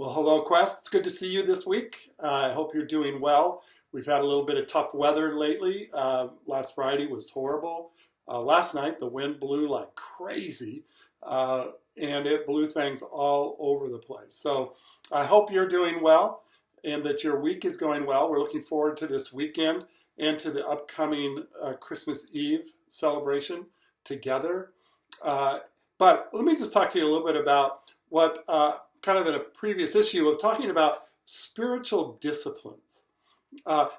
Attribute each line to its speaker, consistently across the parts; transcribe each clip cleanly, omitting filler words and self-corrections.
Speaker 1: Well, hello, Quest. It's good to see you this week. I hope you're doing well. We've had a little bit of tough weather lately. Last Friday was horrible. Last night, the wind blew like crazy, uh, and it blew things all over the place. So I hope you're doing well and that your week is going well. We're looking forward to this weekend and to the upcoming Christmas Eve celebration together. Uh, but let me just talk to you a little bit about what kind of in a previous issue of talking about spiritual disciplines.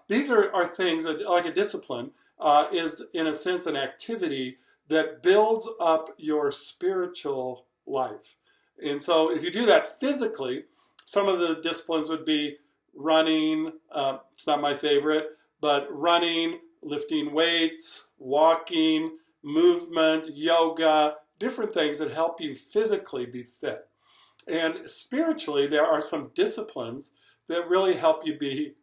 Speaker 1: These are things that, like a discipline, is in a sense an activity that builds up your spiritual life. And so if you do that physically, some of the disciplines would be running, it's not my favorite, but running, lifting weights, walking, movement, yoga, different things that help you physically be fit. And spiritually, there are some disciplines that really help you be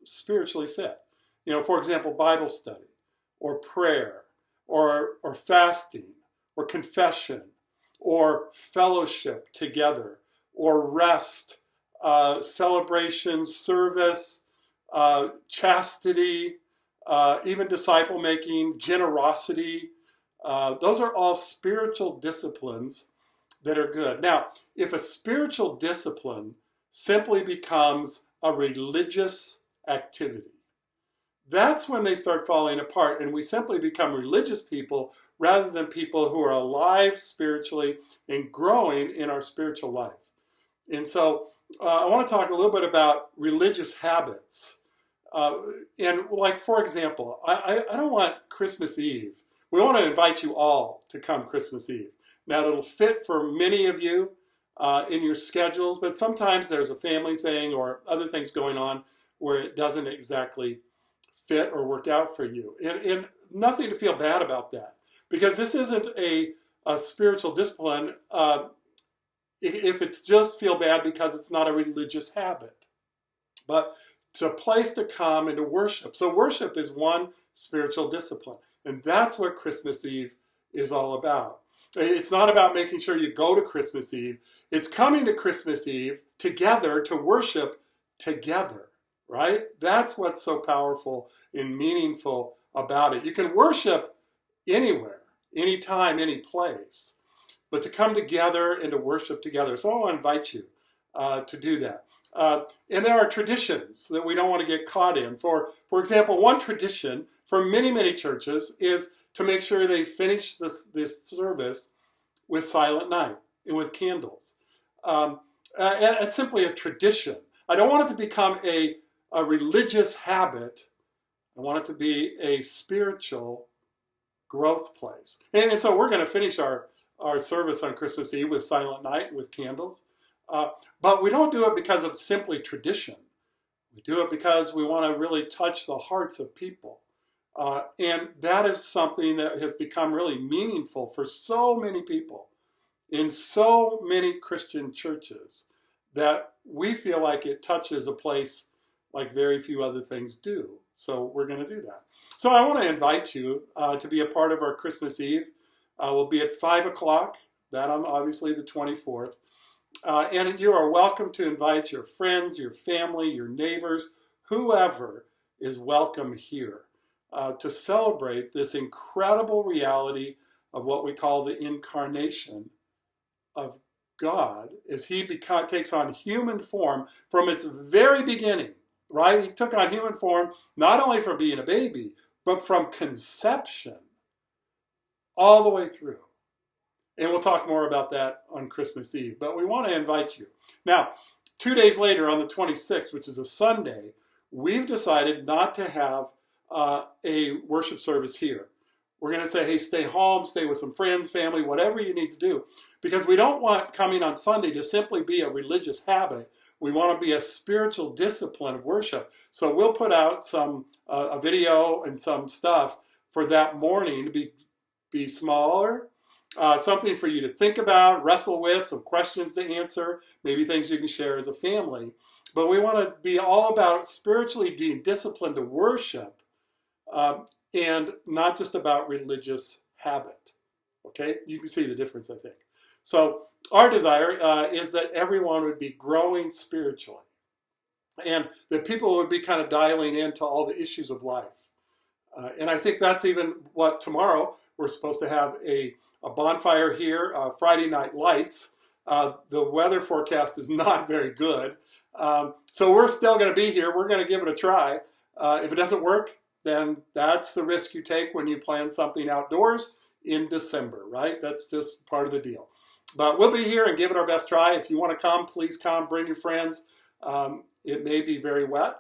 Speaker 1: spiritually fit. You know, for example, Bible study, or prayer, or fasting, or confession, or fellowship together, or rest, celebration, service, chastity, even disciple making, generosity. Those are all spiritual disciplines that are good. Now, if a spiritual discipline simply becomes a religious activity, that's when they start falling apart and we simply become religious people rather than people who are alive spiritually and growing in our spiritual life. And so I want to talk a little bit about religious habits. And like, for example, I don't want Christmas Eve. We want to invite you all to come Christmas Eve. Now, it'll fit for many of you in your schedules, but sometimes there's a family thing or other things going on where it doesn't exactly fit or work out for you. And nothing to feel bad about that, because this isn't a spiritual discipline if it's just feel bad because it's not a religious habit. But it's a place to come and to worship. So worship is one spiritual discipline, and that's what Christmas Eve is all about. It's not about making sure you go to Christmas Eve. It's coming to Christmas Eve together to worship together, right? That's what's so powerful and meaningful about it. You can worship anywhere, anytime, any place, but to come together and to worship together. So I want to invite you to do that. And there are traditions that we don't want to get caught in. For example, one tradition for many, many churches is to make sure they finish this service with Silent Night and with candles. And it's simply a tradition. I don't want it to become a religious habit. I want it to be a spiritual growth place. And so we're going to finish our service on Christmas Eve with Silent Night and with candles. But we don't do it because of simply tradition. We do it because we want to really touch the hearts of people. And that is something that has become really meaningful for so many people in so many Christian churches that we feel like it touches a place like very few other things do. So we're going to do that. So I want to invite you to be a part of our Christmas Eve. We'll be at 5 o'clock, that on obviously the 24th. And you are welcome to invite your friends, your family, your neighbors, whoever is welcome here. To celebrate this incredible reality of what we call the incarnation of God as he takes on human form from its very beginning, right? He took on human form not only from being a baby, but from conception all the way through. And we'll talk more about that on Christmas Eve, but we want to invite you. Now, 2 days later on the 26th, which is a Sunday, we've decided not to have a worship service here. We're going to say, hey, stay home, stay with some friends, family, whatever you need to do, because we don't want coming on Sunday to simply be a religious habit. We want to be a spiritual discipline of worship. So we'll put out a video and some stuff for that morning to be smaller, something for you to think about, wrestle with, some questions to answer, maybe things you can share as a family. But we want to be all about spiritually being disciplined to worship, and not just about religious habit. Okay, you can see the difference, I think. So our desire is that everyone would be growing spiritually, and that people would be kind of dialing into all the issues of life. And I think that's even what tomorrow we're supposed to have a bonfire here, Friday night lights. The weather forecast is not very good. So we're still going to be here. We're going to give it a try. If it doesn't work, then that's the risk you take when you plan something outdoors in December, right? That's just part of the deal. But we'll be here and give it our best try. If you want to come, please come. Bring your friends. It may be very wet.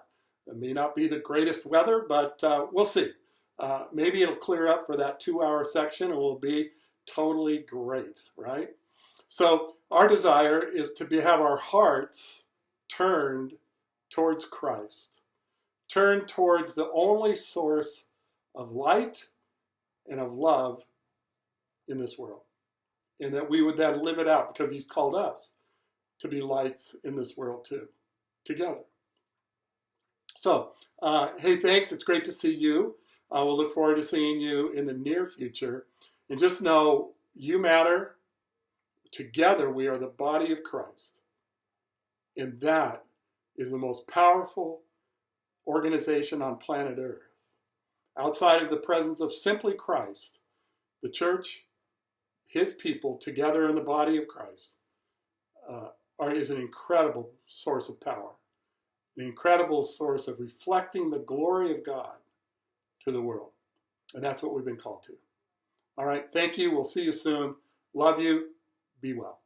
Speaker 1: It may not be the greatest weather, but we'll see. Maybe it'll clear up for that 2-hour section and will be totally great, right? So our desire is to have our hearts turned towards Christ, turned towards the only source of light and of love in this world, and that we would then live it out because he's called us to be lights in this world too, together. So, hey, thanks. It's great to see you. We'll look forward to seeing you in the near future. And just know you matter. Together we are the body of Christ. And that is the most powerful organization on planet Earth. Outside of the presence of simply Christ, the church, his people together in the body of Christ is an incredible source of power, an incredible source of reflecting the glory of God to the world. And that's what we've been called to. All right, thank you. We'll see you soon. Love you. Be well.